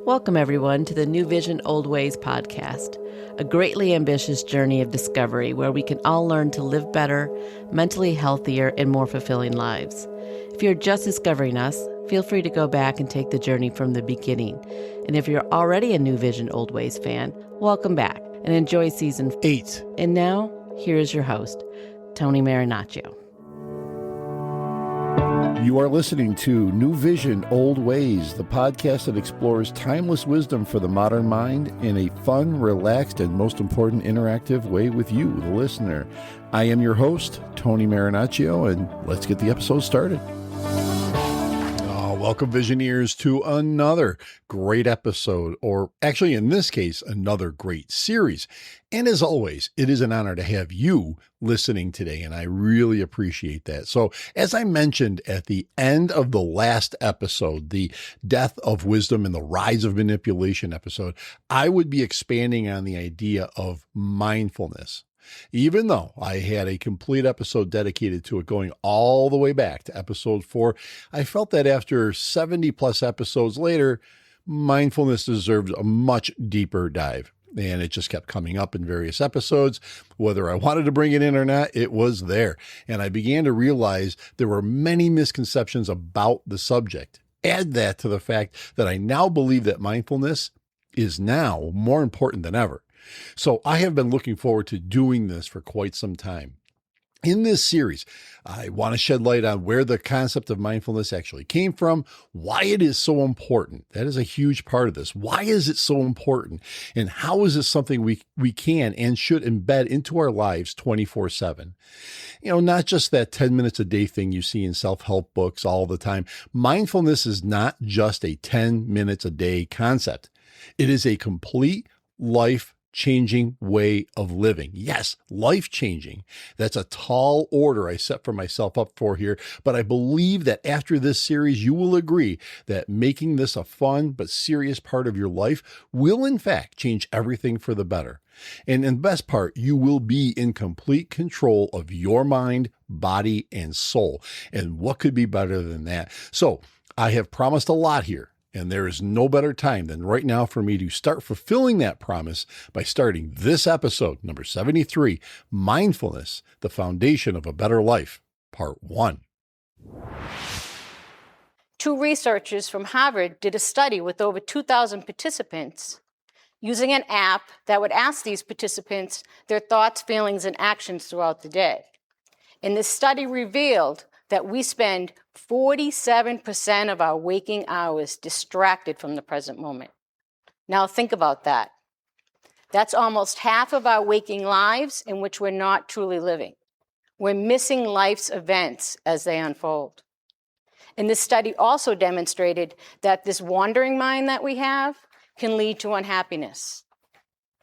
Welcome, everyone, to the NewVision, OldWays podcast, a greatly ambitious journey of discovery where we can all learn to live better, mentally healthier, and more fulfilling lives. If you're just discovering us, feel free to go back and take the journey from the beginning. And if you're already a NewVision, OldWays fan, welcome back and enjoy season 8. And now, here is your host, Tony Marinaccio. You are listening to NewVision, OldWays, the podcast that explores timeless wisdom for the modern mind in a fun, relaxed, and most important, interactive way with you, the listener. I am your host, Tony Marinaccio, and let's get the episode started. Welcome, Visioneers, to another great episode, or actually, in this case, another great series. And as always, it is an honor to have you listening today, and I really appreciate that. So, as I mentioned at the end of the last episode, the Death of Wisdom and the Rise of Manipulation episode, I would be expanding on the idea of mindfulness. Even though I had a complete episode dedicated to it going all the way back to episode 4, I felt that after 70 plus episodes later, mindfulness deserved a much deeper dive. And it just kept coming up in various episodes. Whether I wanted to bring it in or not, it was there. And I began to realize there were many misconceptions about the subject. Add that to the fact that I now believe that mindfulness is now more important than ever. So I have been looking forward to doing this for quite some time. In this series, I want to shed light on where the concept of mindfulness actually came from, why it is so important. That is a huge part of this. Why is it so important? And how is this something we can and should embed into our lives 24/7? Not just that 10 minutes a day thing you see in self-help books all the time. Mindfulness is not just a 10 minutes a day concept. It is a complete life-changing way of living. Yes, life-changing. That's a tall order I set for myself up for here, but I believe that after this series, you will agree that making this a fun but serious part of your life will in fact change everything for the better. And in the best part, you will be in complete control of your mind, body, and soul. And what could be better than that? So I have promised a lot here. And there is no better time than right now for me to start fulfilling that promise by starting this episode, number 73, Mindfulness, the Foundation of a Better Life, Part 1. 2 researchers from Harvard did a study with over 2,000 participants using an app that would ask these participants their thoughts, feelings, and actions throughout the day. And this study revealed that we spend 47% of our waking hours distracted from the present moment. Now think about that. That's almost half of our waking lives in which we're not truly living. We're missing life's events as they unfold. And this study also demonstrated that this wandering mind that we have can lead to unhappiness.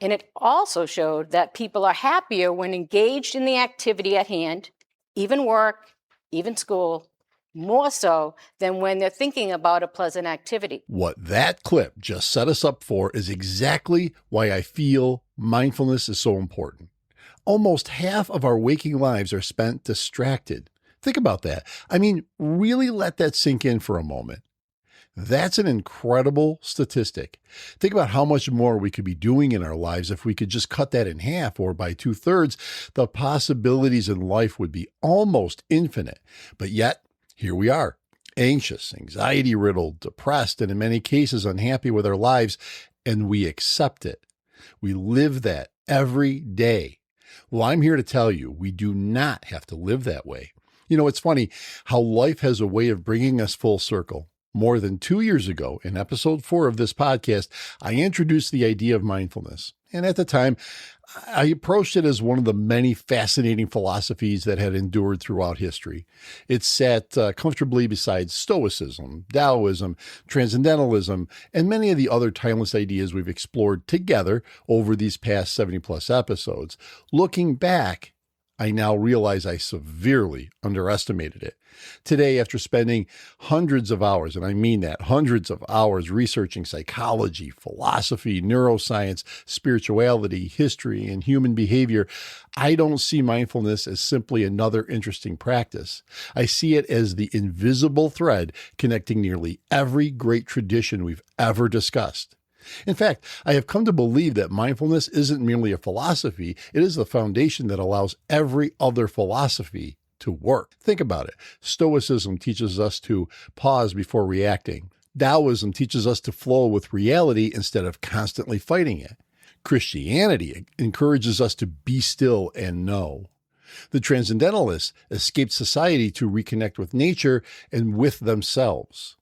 And it also showed that people are happier when engaged in the activity at hand, even work, even school, more so than when they're thinking about a pleasant activity. What that clip just set us up for is exactly why I feel mindfulness is so important. Almost half of our waking lives are spent distracted. Think about that. I mean, really let that sink in for a moment. That's an incredible statistic. Think about how much more we could be doing in our lives if we could just cut that in half or by 2/3. The possibilities in life would be almost infinite. But yet, here we are, anxious, anxiety-riddled, depressed, and in many cases unhappy with our lives, and we accept it. We live that every day. Well, I'm here to tell you, we do not have to live that way. It's funny how life has a way of bringing us full circle. More than 2 years ago, in episode 4 of this podcast, I introduced the idea of mindfulness. And at the time, I approached it as one of the many fascinating philosophies that had endured throughout history. It sat comfortably beside Stoicism, Taoism, Transcendentalism, and many of the other timeless ideas we've explored together over these past 70 plus episodes. Looking back, I now realize I severely underestimated it. Today, after spending hundreds of hours, and I mean that, hundreds of hours researching psychology, philosophy, neuroscience, spirituality, history, and human behavior, I don't see mindfulness as simply another interesting practice. I see it as the invisible thread connecting nearly every great tradition we've ever discussed. In fact, I have come to believe that mindfulness isn't merely a philosophy, it is the foundation that allows every other philosophy to work. Think about it. Stoicism teaches us to pause before reacting. Taoism teaches us to flow with reality instead of constantly fighting it. Christianity encourages us to be still and know. The Transcendentalists escaped society to reconnect with nature and with themselves.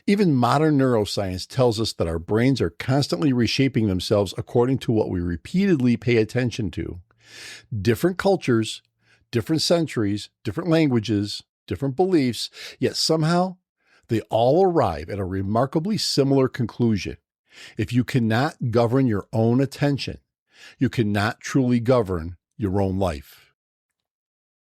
Even modern neuroscience tells us that our brains are constantly reshaping themselves according to what we repeatedly pay attention to. Different cultures, different centuries, different languages, different beliefs, yet somehow they all arrive at a remarkably similar conclusion. If you cannot govern your own attention, you cannot truly govern your own life.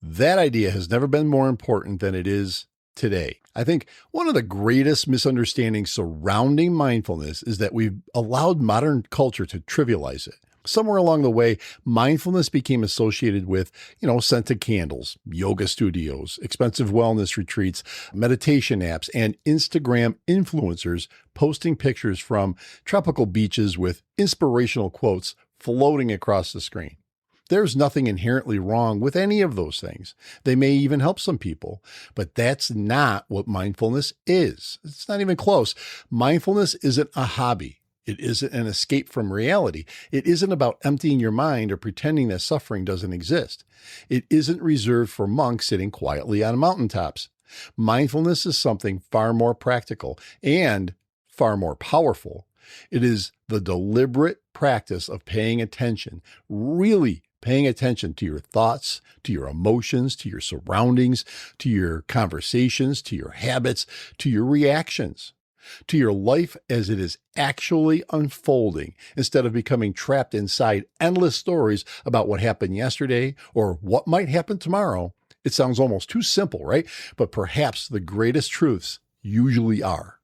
That idea has never been more important than it is today. I think one of the greatest misunderstandings surrounding mindfulness is that we've allowed modern culture to trivialize it. Somewhere along the way, mindfulness became associated with, scented candles, yoga studios, expensive wellness retreats, meditation apps, and Instagram influencers posting pictures from tropical beaches with inspirational quotes floating across the screen. There's nothing inherently wrong with any of those things. They may even help some people, but that's not what mindfulness is. It's not even close. Mindfulness isn't a hobby. It isn't an escape from reality. It isn't about emptying your mind or pretending that suffering doesn't exist. It isn't reserved for monks sitting quietly on mountaintops. Mindfulness is something far more practical and far more powerful. It is the deliberate practice of paying attention, really paying attention to your thoughts, to your emotions, to your surroundings, to your conversations, to your habits, to your reactions, to your life as it is actually unfolding, instead of becoming trapped inside endless stories about what happened yesterday or what might happen tomorrow. It sounds almost too simple, right? But perhaps the greatest truths usually are.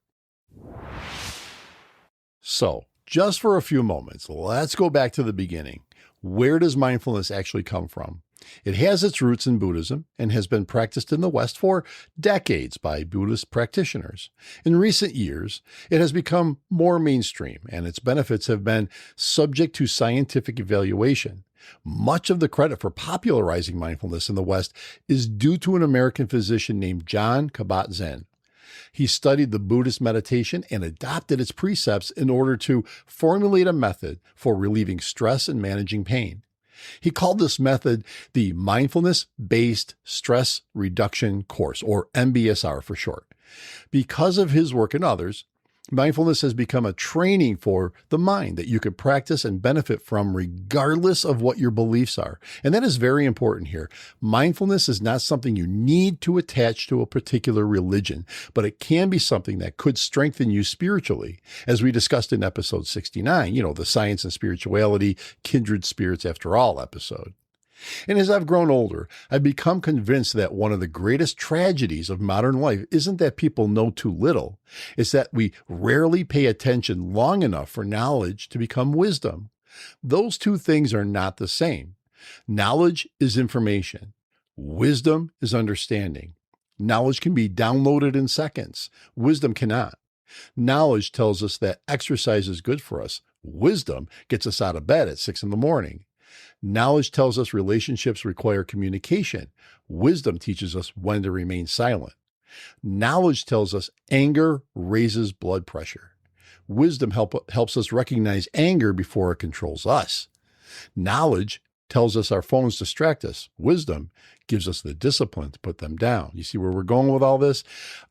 So, just for a few moments, let's go back to the beginning. Where does mindfulness actually come from? It has its roots in Buddhism and has been practiced in the West for decades by Buddhist practitioners. In recent years, it has become more mainstream, and its benefits have been subject to scientific evaluation. Much of the credit for popularizing mindfulness in the West is due to an American physician named Jon Kabat-Zinn. He studied the Buddhist meditation and adopted its precepts in order to formulate a method for relieving stress and managing pain. He called this method the Mindfulness-Based Stress Reduction Course, or MBSR for short. Because of his work and others, mindfulness has become a training for the mind that you can practice and benefit from regardless of what your beliefs are. And that is very important here. Mindfulness is not something you need to attach to a particular religion, but it can be something that could strengthen you spiritually. As we discussed in episode 69, the Science and Spirituality, Kindred Spirits After All episode. And as I've grown older, I've become convinced that one of the greatest tragedies of modern life isn't that people know too little. It's that we rarely pay attention long enough for knowledge to become wisdom. Those two things are not the same. Knowledge is information. Wisdom is understanding. Knowledge can be downloaded in seconds. Wisdom cannot. Knowledge tells us that exercise is good for us. Wisdom gets us out of bed at 6 a.m. Knowledge tells us relationships require communication. Wisdom teaches us when to remain silent. Knowledge tells us anger raises blood pressure. Wisdom helps us recognize anger before it controls us. Knowledge tells us our phones distract us. Wisdom gives us the discipline to put them down. You see where we're going with all this?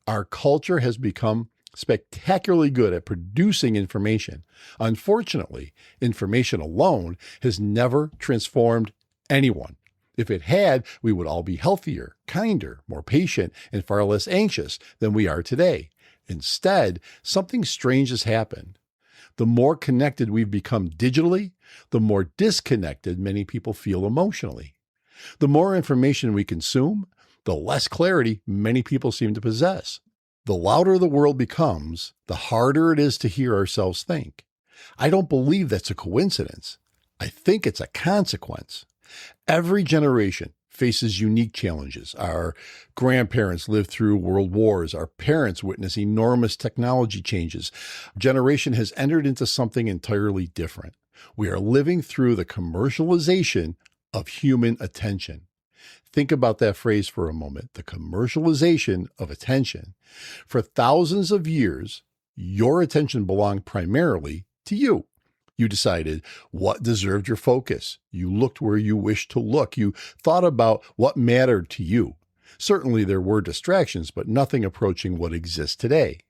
Our culture has become spectacularly good at producing information. Unfortunately, information alone has never transformed anyone. If it had, we would all be healthier, kinder, more patient, and far less anxious than we are today. Instead, something strange has happened. The more connected we've become digitally, the more disconnected many people feel emotionally. The more information we consume, the less clarity many people seem to possess. The louder the world becomes, the harder it is to hear ourselves think. I don't believe that's a coincidence. I think it's a consequence. Every generation faces unique challenges. Our grandparents lived through world wars. Our parents witnessed enormous technology changes. Our generation has entered into something entirely different. We are living through the commercialization of human attention. Think about that phrase for a moment, the commercialization of attention. For thousands of years, your attention belonged primarily to you. You decided what deserved your focus. You looked where you wished to look. You thought about what mattered to you. Certainly there were distractions, but nothing approaching what exists today.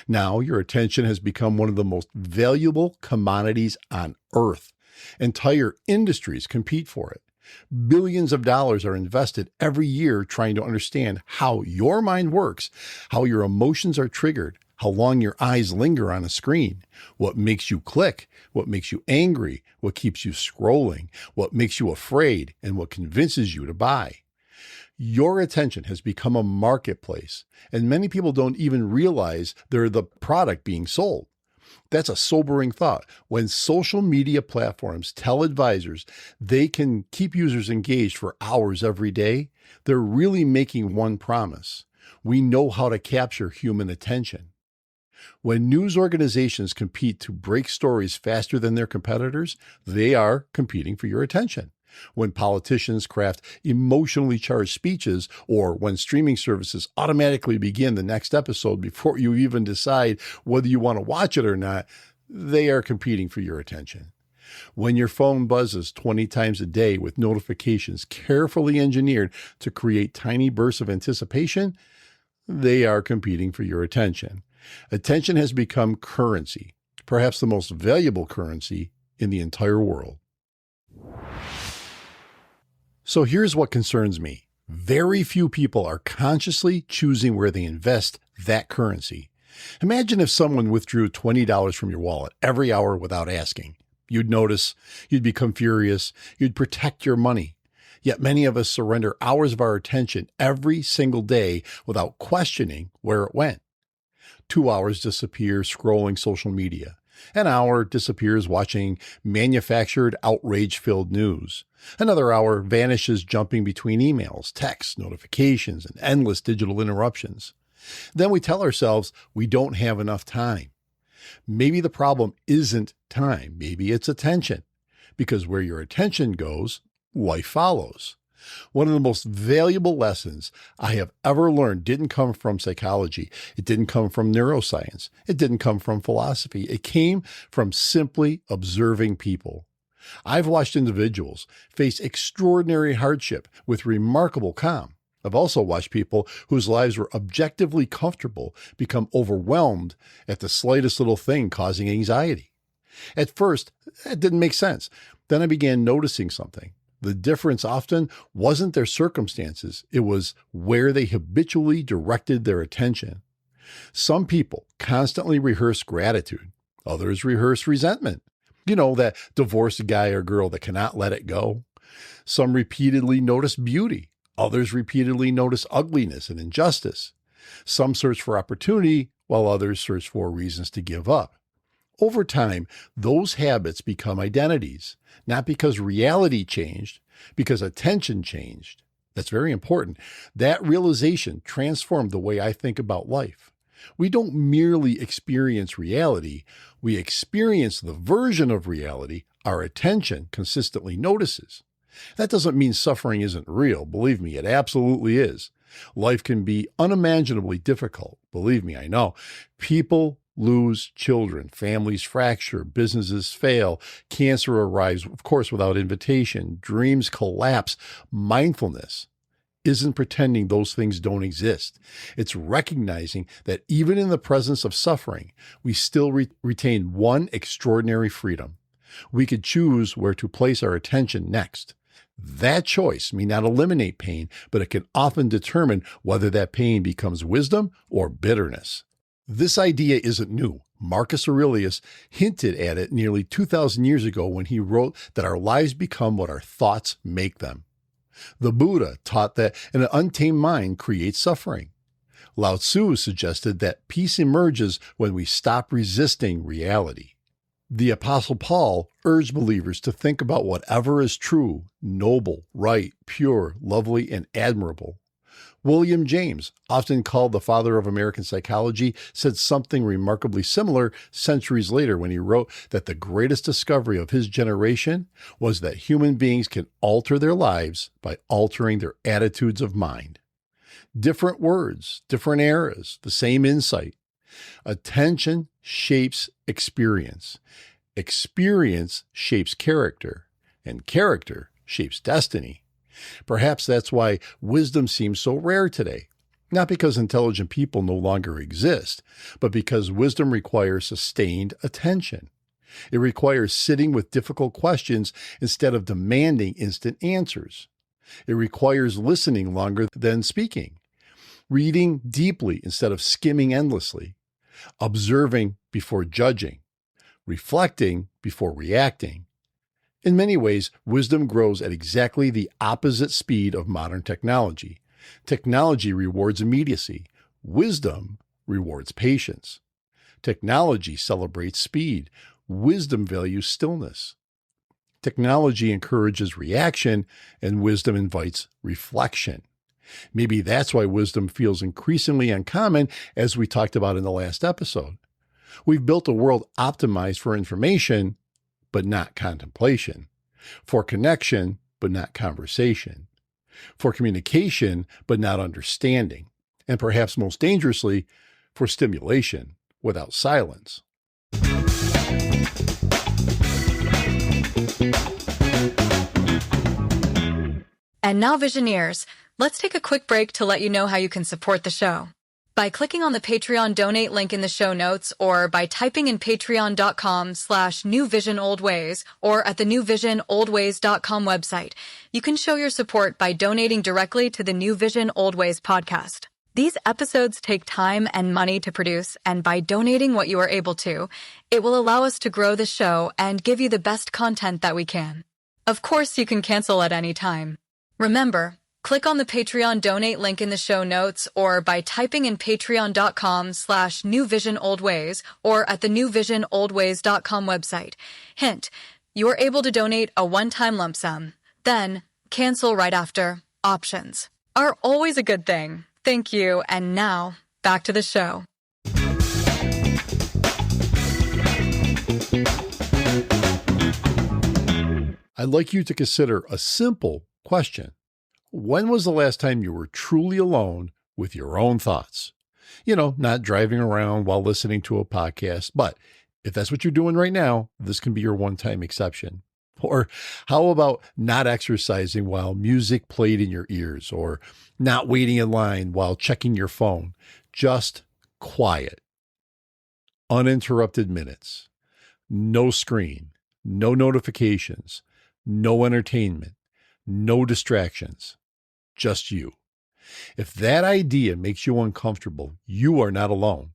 Now your attention has become one of the most valuable commodities on earth. Entire industries compete for it. Billions of dollars are invested every year trying to understand how your mind works, how your emotions are triggered, how long your eyes linger on a screen, what makes you click, what makes you angry, what keeps you scrolling, what makes you afraid, and what convinces you to buy. Your attention has become a marketplace, and many people don't even realize they're the product being sold. That's a sobering thought. When social media platforms tell advisors they can keep users engaged for hours every day, they're really making one promise. We know how to capture human attention. When news organizations compete to break stories faster than their competitors, they are competing for your attention. When politicians craft emotionally charged speeches, or when streaming services automatically begin the next episode before you even decide whether you want to watch it or not, they are competing for your attention. When your phone buzzes 20 times a day with notifications carefully engineered to create tiny bursts of anticipation, they are competing for your attention. Attention has become currency, perhaps the most valuable currency in the entire world. So here's what concerns me. Very few people are consciously choosing where they invest that currency. Imagine if someone withdrew $20 from your wallet every hour without asking. You'd notice, you'd become furious, you'd protect your money. Yet many of us surrender hours of our attention every single day without questioning where it went. 2 hours disappear scrolling social media. An hour disappears watching manufactured, outrage-filled news. Another hour vanishes jumping between emails, texts, notifications, and endless digital interruptions. Then we tell ourselves we don't have enough time. Maybe the problem isn't time. Maybe it's attention. Because where your attention goes, life follows. One of the most valuable lessons I have ever learned didn't come from psychology. It didn't come from neuroscience. It didn't come from philosophy. It came from simply observing people. I've watched individuals face extraordinary hardship with remarkable calm. I've also watched people whose lives were objectively comfortable become overwhelmed at the slightest little thing causing anxiety. At first, that didn't make sense. Then I began noticing something. The difference often wasn't their circumstances. It was where they habitually directed their attention. Some people constantly rehearse gratitude. Others rehearse resentment. You know, that divorced guy or girl that cannot let it go. Some repeatedly notice beauty. Others repeatedly notice ugliness and injustice. Some search for opportunity, while others search for reasons to give up. Over time, those habits become identities, not because reality changed, because attention changed. That's very important. That realization transformed the way I think about life. We don't merely experience reality, we experience the version of reality our attention consistently notices. That doesn't mean suffering isn't real. Believe me, it absolutely is. Life can be unimaginably difficult. Believe me, I know. People lose children, families fracture, businesses fail, cancer arrives, of course, without invitation, dreams collapse. Mindfulness isn't pretending those things don't exist. It's recognizing that even in the presence of suffering, we still retain one extraordinary freedom. We could choose where to place our attention next. That choice may not eliminate pain, but it can often determine whether that pain becomes wisdom or bitterness. This idea isn't new. Marcus Aurelius hinted at it nearly 2,000 years ago when he wrote that our lives become what our thoughts make them. The Buddha taught that an untamed mind creates suffering. Lao Tzu suggested that peace emerges when we stop resisting reality. The Apostle Paul urged believers to think about whatever is true, noble, right, pure, lovely, and admirable. William James, often called the father of American psychology, said something remarkably similar centuries later when he wrote that the greatest discovery of his generation was that human beings can alter their lives by altering their attitudes of mind. Different words, different eras, the same insight. Attention shapes experience. Experience shapes character, and character shapes destiny. Perhaps that's why wisdom seems so rare today. Not because intelligent people no longer exist, but because wisdom requires sustained attention. It requires sitting with difficult questions instead of demanding instant answers. It requires listening longer than speaking, reading deeply instead of skimming endlessly, observing before judging, reflecting before reacting. In many ways, wisdom grows at exactly the opposite speed of modern technology. Technology rewards immediacy. Wisdom rewards patience. Technology celebrates speed. Wisdom values stillness. Technology encourages reaction, and wisdom invites reflection. Maybe that's why wisdom feels increasingly uncommon, as we talked about in the last episode. We've built a world optimized for information, but not contemplation, for connection, but not conversation, for communication, but not understanding, and perhaps most dangerously, for stimulation without silence. And now, Visioneers, let's take a quick break to let you know how you can support the show. By clicking on the Patreon donate link in the show notes, or by typing in patreon.com/NewVisionOldWays, or at the NewVisionOldWays.com website, you can show your support by donating directly to the New Vision Old Ways podcast. These episodes take time and money to produce, and by donating what you are able to, it will allow us to grow the show and give you the best content that we can. Of course, you can cancel at any time. Remember, click on the Patreon donate link in the show notes, or by typing in patreon.com/NewVisionOldWays, or at the NewVisionOldWays.com website. Hint, you are able to donate a one-time lump sum. Then, cancel right after. Options are always a good thing. Thank you, and now, back to the show. I'd like you to consider a simple question. When was the last time you were truly alone with your own thoughts? Not driving around while listening to a podcast, but if that's what you're doing right now, this can be your one-time exception. Or how about not exercising while music played in your ears, or not waiting in line while checking your phone? Just quiet. Uninterrupted minutes. No screen. No notifications. No entertainment. No distractions. Just you. If that idea makes you uncomfortable, you are not alone.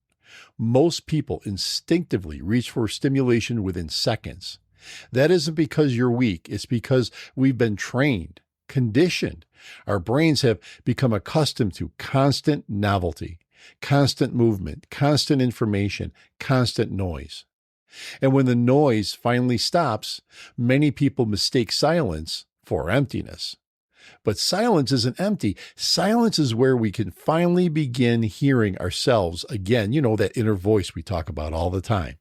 Most people instinctively reach for stimulation within seconds. That isn't because you're weak. It's because we've been trained, conditioned. Our brains have become accustomed to constant novelty, constant movement, constant information, constant noise. And when the noise finally stops, many people mistake silence for emptiness. But silence isn't empty. Silence is where we can finally begin hearing ourselves again. That inner voice we talk about all the time.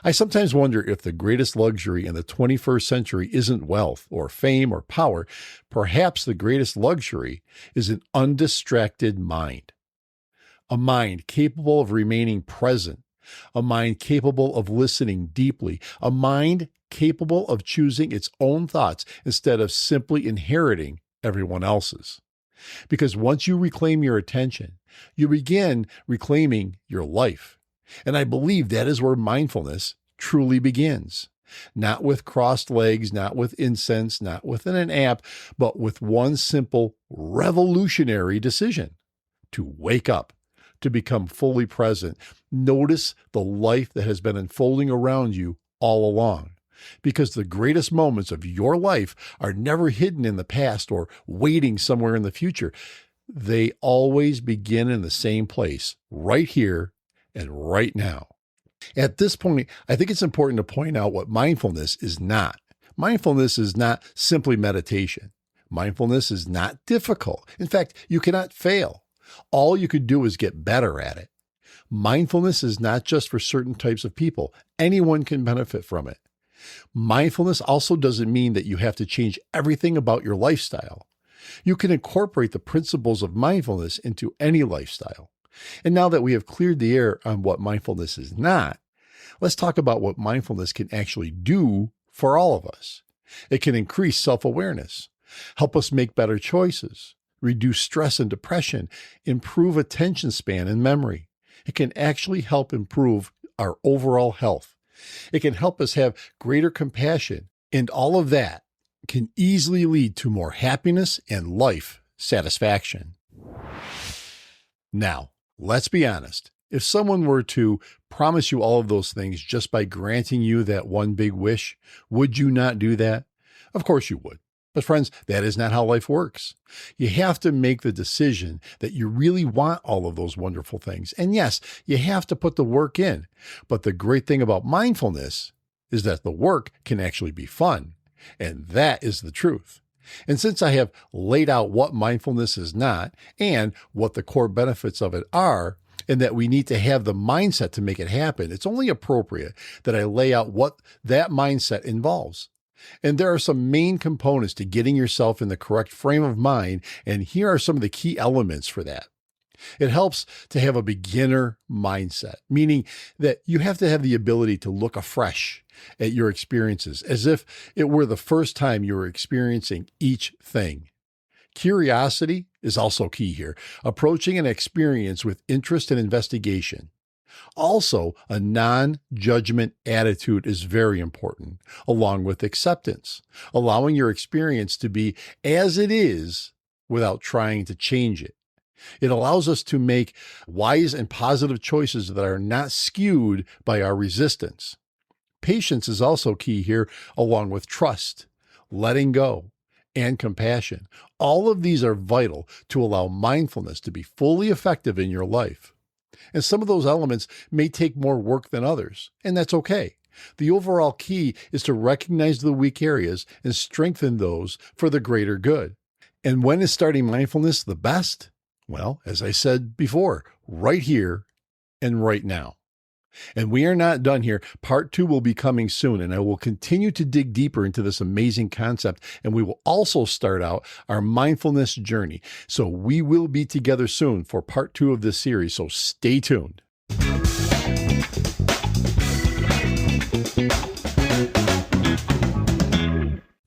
I sometimes wonder if the greatest luxury in the 21st century isn't wealth or fame or power. Perhaps the greatest luxury is an undistracted mind. A mind capable of remaining present. A mind capable of listening deeply. A mind capable of choosing its own thoughts instead of simply inheriting everyone else's. Because once you reclaim your attention, you begin reclaiming your life. And I believe that is where mindfulness truly begins. Not with crossed legs, not with incense, not with an app, but with one simple revolutionary decision: to wake up, to become fully present. Notice the life that has been unfolding around you all along. because the greatest moments of your life are never hidden in the past or waiting somewhere in the future. They always begin in the same place, right here and right now. At this point, I think it's important to point out what mindfulness is not. Mindfulness is not simply meditation. Mindfulness is not difficult. In fact, you cannot fail. All you could do is get better at it. Mindfulness is not just for certain types of people. Anyone can benefit from it. Mindfulness also doesn't mean that you have to change everything about your lifestyle. You can incorporate the principles of mindfulness into any lifestyle. And now that we have cleared the air on what mindfulness is not, let's talk about what mindfulness can actually do for all of us. It can increase self-awareness, help us make better choices, reduce stress and depression, improve attention span and memory. It can actually help improve our overall health. It can help us have greater compassion, and all of that can easily lead to more happiness and life satisfaction. Now, let's be honest. If someone were to promise you all of those things just by granting you that one big wish, would you not do that? Of course you would. But friends, that is not how life works. You have to make the decision that you really want all of those wonderful things. And yes, you have to put the work in. But the great thing about mindfulness is that the work can actually be fun. And that is the truth. And since I have laid out what mindfulness is not and what the core benefits of it are, and that we need to have the mindset to make it happen, it's only appropriate that I lay out what that mindset involves. And there are some main components to getting yourself in the correct frame of mind, and here are some of the key elements for that. It helps to have a beginner mindset, meaning that you have to have the ability to look afresh at your experiences, as if it were the first time you were experiencing each thing. Curiosity is also key here, approaching an experience with interest and investigation. Also, a non-judgment attitude is very important, along with acceptance, allowing your experience to be as it is without trying to change it. It allows us to make wise and positive choices that are not skewed by our resistance. Patience is also key here, along with trust, letting go, and compassion. All of these are vital to allow mindfulness to be fully effective in your life. And some of those elements may take more work than others, and that's okay. The overall key is to recognize the weak areas and strengthen those for the greater good. And when is starting mindfulness the best? Well, as I said before, right here and right now. And we are not done here. Part 2 will be coming soon, and I will continue to dig deeper into this amazing concept, and we will also start out our mindfulness journey. So we will be together soon for part 2 of this series, so stay tuned.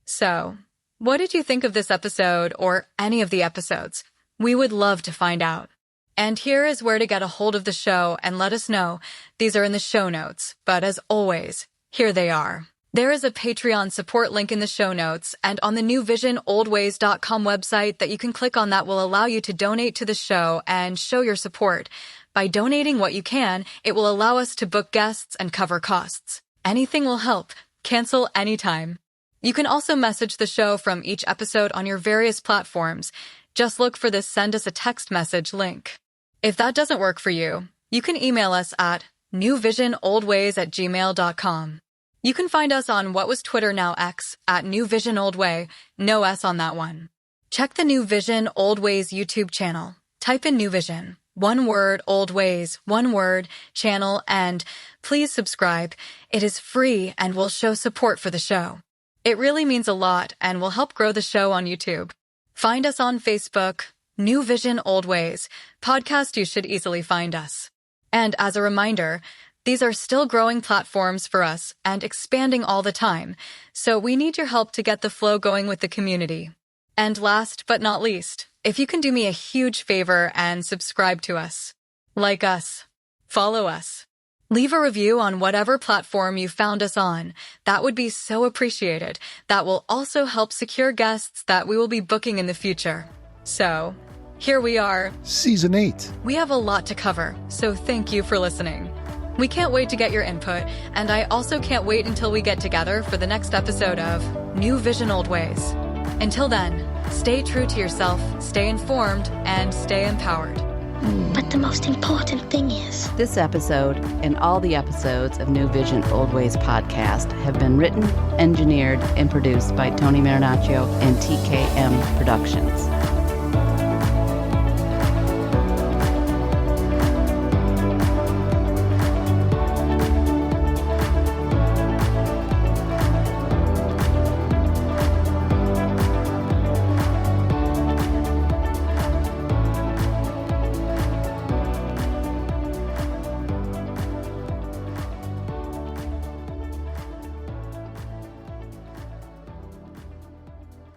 So, what did you think of this episode or any of the episodes? We would love to find out. And here is where to get a hold of the show and let us know. These are in the show notes, but as always, here they are. There is a Patreon support link in the show notes and on the NewVision OldWays.com website that you can click on that will allow you to donate to the show and show your support. By donating what you can, it will allow us to book guests and cover costs. Anything will help. Cancel anytime. You can also message the show from each episode on your various platforms. Just look for the Send Us a Text Message link. If that doesn't work for you, you can email us at newvisionoldways@gmail.com. You can find us on what was Twitter, now X, at NewVisionOldWay, no S on that one. Check the NewVision OldWays YouTube channel. Type in NewVision, one word, OldWays, one word, channel, and please subscribe. It is free and will show support for the show. It really means a lot and will help grow the show on YouTube. Find us on Facebook, NewVision OldWays, podcast you should easily find us. And as a reminder, these are still growing platforms for us and expanding all the time, so we need your help to get the flow going with the community. And last but not least, if you can do me a huge favor and subscribe to us, like us, follow us, leave a review on whatever platform you found us on. That would be so appreciated. That will also help secure guests that we will be booking in the future. So, here we are. Season 8. We have a lot to cover, so thank you for listening. We can't wait to get your input, and I also can't wait until we get together for the next episode of New Vision, Old Ways. Until then, stay true to yourself, stay informed, and stay empowered. But the most important thing is... This episode and all the episodes of New Vision, Old Ways podcast have been written, engineered, and produced by Tony Marinaccio and TKM Productions.